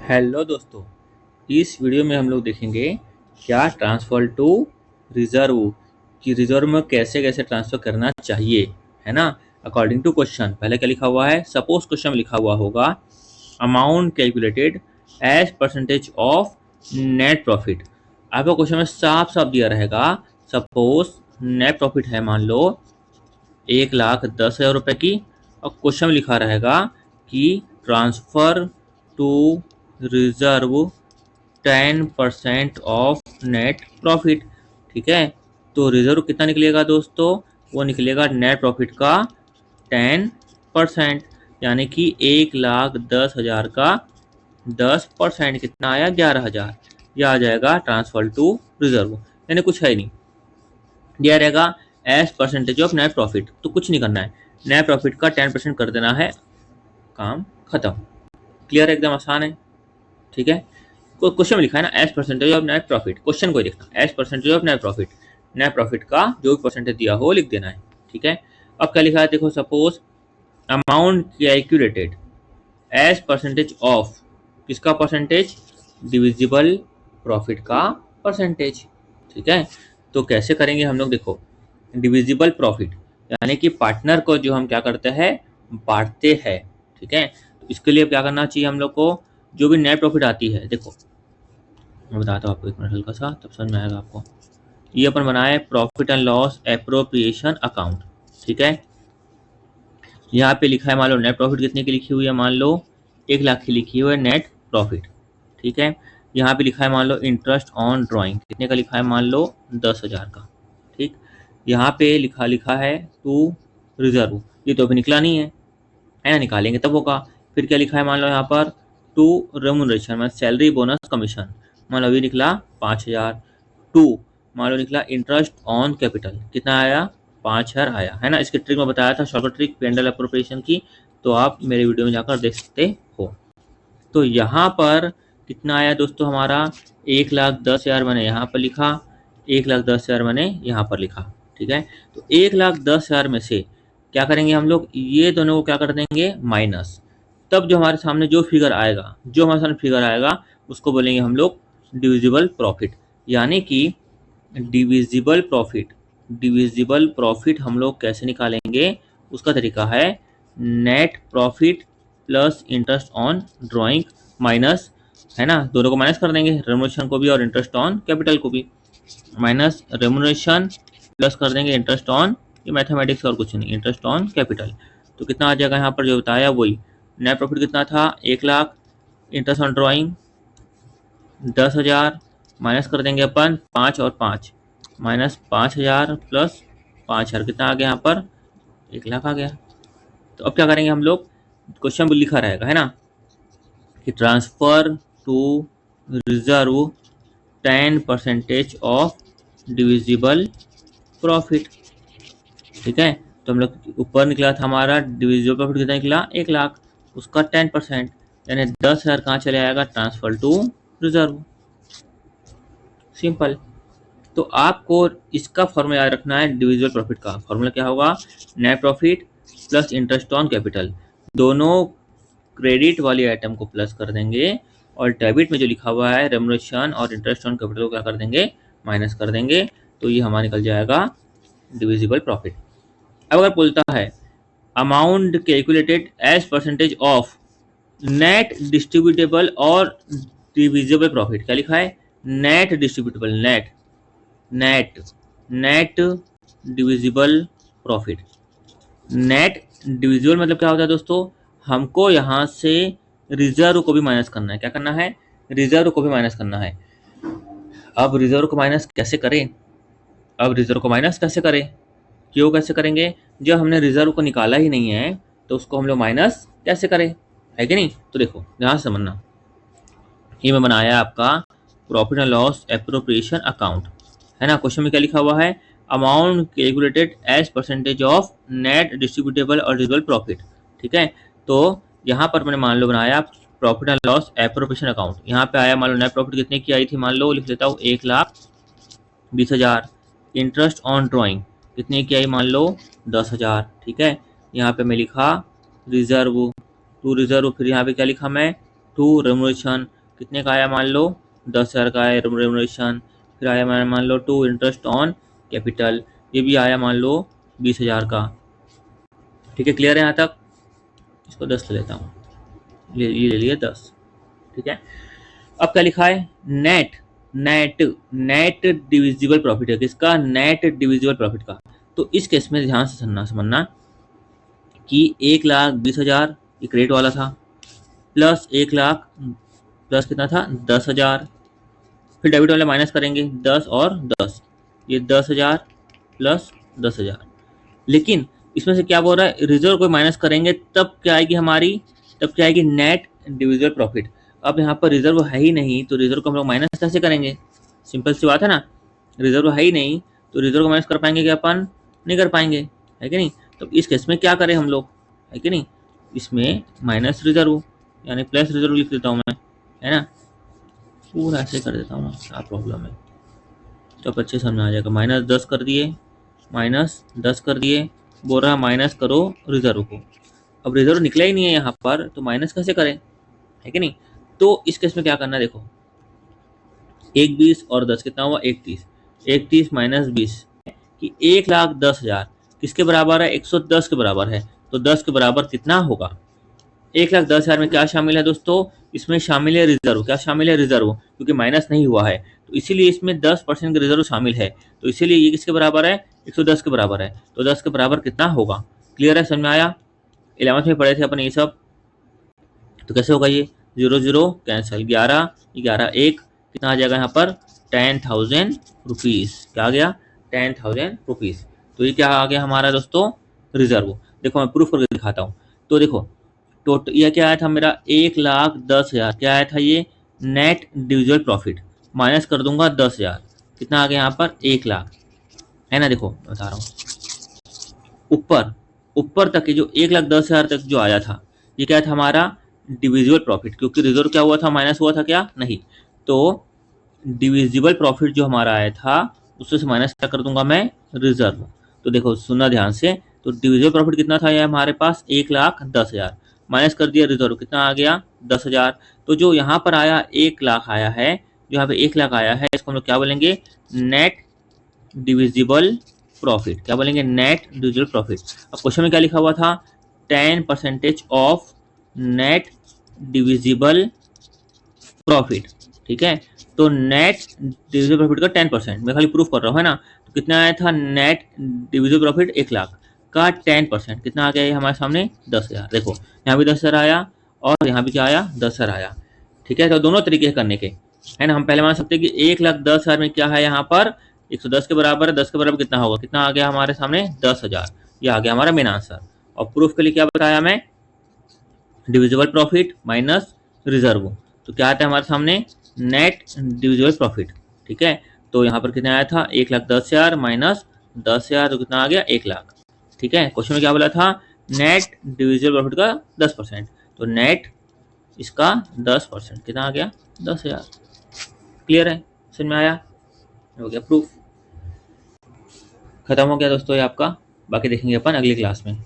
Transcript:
Hello दोस्तों, इस video में हम लोग देखेंगे क्या ट्रांसफर टू रिजर्व कि रिजर्व में कैसे कैसे ट्रांसफर करना चाहिए, है ना। अकॉर्डिंग टू क्वेश्चन पहले क्या लिखा हुआ है। सपोज क्वेश्चन में लिखा हुआ होगा amount calculated as percentage of net profit. आपका क्वेश्चन में साफ साफ दिया रहेगा। सपोज नेट प्रॉफिट है मान लो 1,10,000 रुपये की, और क्वेश्चन में लिखा रहेगा कि transfer to reserve 10% of net profit. ठीक है, तो रिजर्व कितना निकलेगा दोस्तों, वो निकलेगा नेट प्रॉफिट का 10%, यानी कि 1,10,000 का 10% कितना आया 11,000। यह आ जाएगा ट्रांसफर टू रिजर्व, यानी कुछ है ही नहीं। दिया रहेगा as percentage of net profit, तो कुछ नहीं करना है, नेट प्रॉफिट का 10% कर देना है, काम खत्म। क्लियर, एकदम आसान है। ठीक है, क्वेश्चन में लिखा है ना as percentage of net profit, question को लिखना as percentage of net profit, net profit का जो भी परसेंटेज दिया हो लिख देना है। ठीक है, अब क्या लिखा है देखो, suppose amount calculated as percentage of, किसका परसेंटेज, डिविजिबल प्रॉफिट का परसेंटेज। ठीक है, तो कैसे करेंगे हम लोग, देखो डिविजिबल प्रॉफिट यानी कि पार्टनर को जो हम क्या करते हैं बांटते हैं। ठीक है, तो इसके लिए क्या करना चाहिए हम लोग को, जो भी नेट प्रॉफिट आती है, देखो मैं बताता हूँ आपको, एक मिनट हल्का सा, तब समझ में आएगा आपको। ये अपन बनाए profit and loss appropriation account. ठीक है, यहाँ पे लिखा है मान लो नेट प्रॉफिट कितने की लिखी हुई है, मान लो 1,00,000 की लिखी हुई है नेट प्रॉफिट। ठीक है, यहाँ पे लिखा है मान लो इंटरेस्ट ऑन ड्राइंग कितने का लिखा है, मान लो 10,000 का। ठीक, यहाँ पे लिखा है टू रिजर्व, ये तो अभी निकला नहीं है ना, निकालेंगे तब होगा। फिर क्या लिखा है मान लो यहाँ पर टू रेमुनरेशन, मतलब सैलरी बोनस कमीशन, मान लो अभी निकला 5,000। टू मान लो निकला इंटरेस्ट ऑन कैपिटल, कितना आया 5,000 आया, है ना। इसकी ट्रिक मैं बताया था, शॉर्टकट ट्रिक पेंडल अप्रोप्रिएशन की, तो आप मेरे वीडियो में जाकर देख सकते हो। तो यहाँ पर कितना आया दोस्तों हमारा 1,10,000 मैंने यहाँ पर लिखा, 1,10,000 मैंने यहाँ पर लिखा। ठीक है, तो 1,10,000 में से क्या करेंगे हम लोग, ये दोनों को क्या कर देंगे माइनस, तब जो हमारे सामने जो फिगर आएगा, जो हमारे सामने फिगर आएगा उसको बोलेंगे हम लोग डिविजिबल प्रॉफिट। यानी कि डिविजिबल प्रॉफिट, डिविजिबल प्रॉफिट हम लोग कैसे निकालेंगे, उसका तरीका है net profit plus interest on drawing minus, है ना, दोनों को माइनस कर देंगे, रेमुनरेशन को भी और इंटरेस्ट ऑन कैपिटल को भी, माइनस रेमुनरेशन प्लस कर देंगे इंटरेस्ट ऑन, ये मैथमेटिक्स और कुछ नहीं, इंटरेस्ट ऑन कैपिटल। तो कितना आ जाएगा यहाँ पर जो बताया वही, नेट प्रॉफिट कितना था 1,00,000, इंटरेस्ट ऑन ड्राइंग 10,000, माइनस कर देंगे अपन 5 और 5, माइनस 5,000 प्लस 5,000 कितना आ गया यहाँ पर 1,00,000 आ गया। तो अब क्या करेंगे हम लोग, क्वेश्चन लिखा रहेगा है ना कि transfer to reserve 10% of divisible profit. ठीक है, तो हम लोग ऊपर निकला था हमारा डिविजिबल प्रॉफिट कितना निकला 1,00,000, उसका 10% यानी 10,000 कहाँ चले आएगा ट्रांसफर टू रिजर्व, सिंपल। तो आपको इसका फॉर्मूला याद रखना है, डिविजिबल प्रॉफिट का फॉर्मूला क्या होगा, net profit plus interest on capital, दोनों क्रेडिट वाली आइटम को प्लस कर देंगे, और डेबिट में जो लिखा हुआ है रेमुनरेशन और इंटरेस्ट ऑन कैपिटल को क्या कर देंगे माइनस कर देंगे, तो ये हमारा निकल जाएगा डिविजिबल प्रॉफिट। अब अगर बोलता है amount calculated as percentage of net distributable और डिविजिबल प्रॉफिट, क्या लिखा है net distributable, net net net divisible profit. Net divisible मतलब क्या होता है दोस्तों, हमको यहाँ से रिजर्व को भी माइनस करना है, क्या करना है रिजर्व को भी माइनस करना है। अब रिजर्व को माइनस कैसे करें, अब रिजर्व को माइनस कैसे करें, क्यों कैसे करेंगे, जब हमने रिजर्व को निकाला ही नहीं है तो उसको हम लोग माइनस कैसे करें, है कि नहीं। तो देखो ध्यान से समझना, ये मैं बनाया आपका profit and loss appropriation account, है ना। क्वेश्चन में क्या लिखा हुआ है, amount calculated as percentage of net distributable और डिविजिबल प्रॉफिट। ठीक है, तो यहाँ पर मैंने मान लो बनाया profit and loss appropriation account, यहाँ पे आया मान लो नेट प्रॉफिट कितने की आई थी, मान लो लिख लेता हूँ 1,20,000, इंटरेस्ट ऑन ड्राइंग कितने की आई, मान लो 10,000। ठीक है, यहाँ पे मैं लिखा रिजर्व टू रिजर्व, फिर यहाँ पे क्या लिखा मैं टू रेमुनरेशन कितने का आया मान लो 10,000 का आया रेमुनरेशन। फिर आया मान लो टू इंटरेस्ट ऑन कैपिटल, ये भी आया मान लो 20,000 का। ठीक है, क्लियर है यहाँ तक? इसको 10 ले लेता हूँ, ये ले लिए 10। ठीक है, अब क्या लिखा है net net net divisible profit है, किसका? नेट डिविजिबल प्रॉफिट का। तो इस केस में ध्यान से समझना कि 1,20,000 ये क्रेडिट वाला था, प्लस 1,00,000 प्लस कितना था 10,000, फिर डेबिट वाले माइनस करेंगे 10 और 10, ये 10,000 प्लस 10,000। लेकिन इसमें से क्या बोल रहा है, रिजर्व को माइनस करेंगे तब क्या आएगी हमारी, तब क्या आएगी नेट डिविजिबल प्रॉफिट। अब यहाँ पर रिजर्व है ही नहीं तो रिजर्व को हम लोग माइनस कैसे करेंगे? सिंपल सी बात है ना, रिजर्व है ही नहीं तो रिजर्व को माइनस कर पाएंगे क्या अपन? नहीं कर पाएंगे, है कि नहीं? तो इस केस में क्या करें हम लोग, है कि नहीं? इसमें माइनस रिजर्व यानी प्लस रिजर्व लिख देता हूँ मैं, है ना? पूरा ऐसे कर देता हूँ ना, क्या प्रॉब्लम है? तो अच्छे समझ आ जाएगा। -10 कर दिए, -10 कर दिए, बोल रहा माइनस करो रिजर्व को। अब रिजर्व निकला ही नहीं है यहाँ पर तो माइनस कैसे करें, है कि नहीं? तो इस केस में क्या करना है देखो, 1,20 और 10 कितना हुआ 31, 31 माइनस 20 कि 1,10,000 किसके बराबर है? 110 के बराबर है। तो 10 के बराबर कितना होगा? 1,10,000 में क्या शामिल है दोस्तों? इसमें शामिल है रिजर्व। क्या शामिल है? रिजर्व, क्योंकि माइनस नहीं हुआ है तो इसीलिए इसमें 10% का रिजर्व शामिल है। तो इसीलिए ये किसके बराबर है? 110 के बराबर है। तो 10 के बराबर कितना होगा? क्लियर है, समझ में आया? 11th में पढ़े थे अपन ये सब। तो कैसे होगा ये? 0 0 कैंसिल, 11 11 1 कितना आ जाएगा यहाँ पर? 10,000 रुपीज़। क्या आ गया? 10,000 रुपीज़। तो ये क्या आ गया हमारा दोस्तों? रिजर्व। देखो मैं प्रूफ करके दिखाता हूँ। तो देखो टोटल यह क्या आया था मेरा? 1,10,000 क्या आया था ये? Net divisible profit. माइनस कर दूंगा 10,000, कितना आ गया यहाँ पर? 1,00,000, है ना? देखो बता रहा हूँ, ऊपर ऊपर तक के जो 1,10,000 तक जो आया था ये क्या था हमारा? डिविजिबल प्रॉफिट, क्योंकि रिजर्व क्या हुआ था? माइनस हुआ था क्या? नहीं। तो डिविजिबल प्रॉफिट जो हमारा आया था उससे माइनस क्या कर दूंगा मैं? रिजर्व। तो देखो सुनना ध्यान से, तो डिविजिबल प्रॉफिट कितना था ये हमारे पास? 1,10,000 माइनस कर दिया रिजर्व, कितना आ गया? 10,000। तो जो यहाँ पर आया 1,00,000 आया है, जो यहाँ पे 1,00,000 आया है, इसको हम लोग क्या बोलेंगे? Net divisible profit. क्या बोलेंगे? Net divisible profit. अब क्वेश्चन में क्या लिखा हुआ था? 10% ऑफ नेट डिविजिबल प्रॉफिट। ठीक है, तो नेट डिविजिबल प्रॉफिट का 10%, मैं खाली प्रूफ कर रहा हूँ, है ना? तो कितना आया था नेट डिविजिबल प्रॉफिट? 1,00,000 का 10% कितना आ गया ये हमारे सामने? 10,000। देखो यहाँ भी 10,000 आया और यहाँ भी क्या आया? 10,000 आया। ठीक है, तो दोनों तरीके करने के, है ना? हम पहले मान सकते हैं कि 1,10,000 में क्या है यहाँ पर? 110 के बराबर है, 10 के बराबर कितना होगा? कितना आ गया हमारे सामने? 10,000। ये आ गया हमारा मेन आंसर। और प्रूफ के लिए क्या बताया मैं? Divisible profit minus reserve. तो क्या आता है हमारे सामने? Net divisible profit. ठीक है, तो यहाँ पर कितना आया था? 1,10,000 माइनस 10,000 तो कितना आ गया? 1,00,000। ठीक है, क्वेश्चन में क्या बोला था? नेट डिविजिबल प्रॉफिट का 10%। तो नेट इसका 10% कितना आ गया? 10,000। क्लियर है, समझ में आया? हो गया प्रूफ। खत्म हो गया दोस्तों ये आपका, बाकी देखेंगे अपन अगली क्लास में।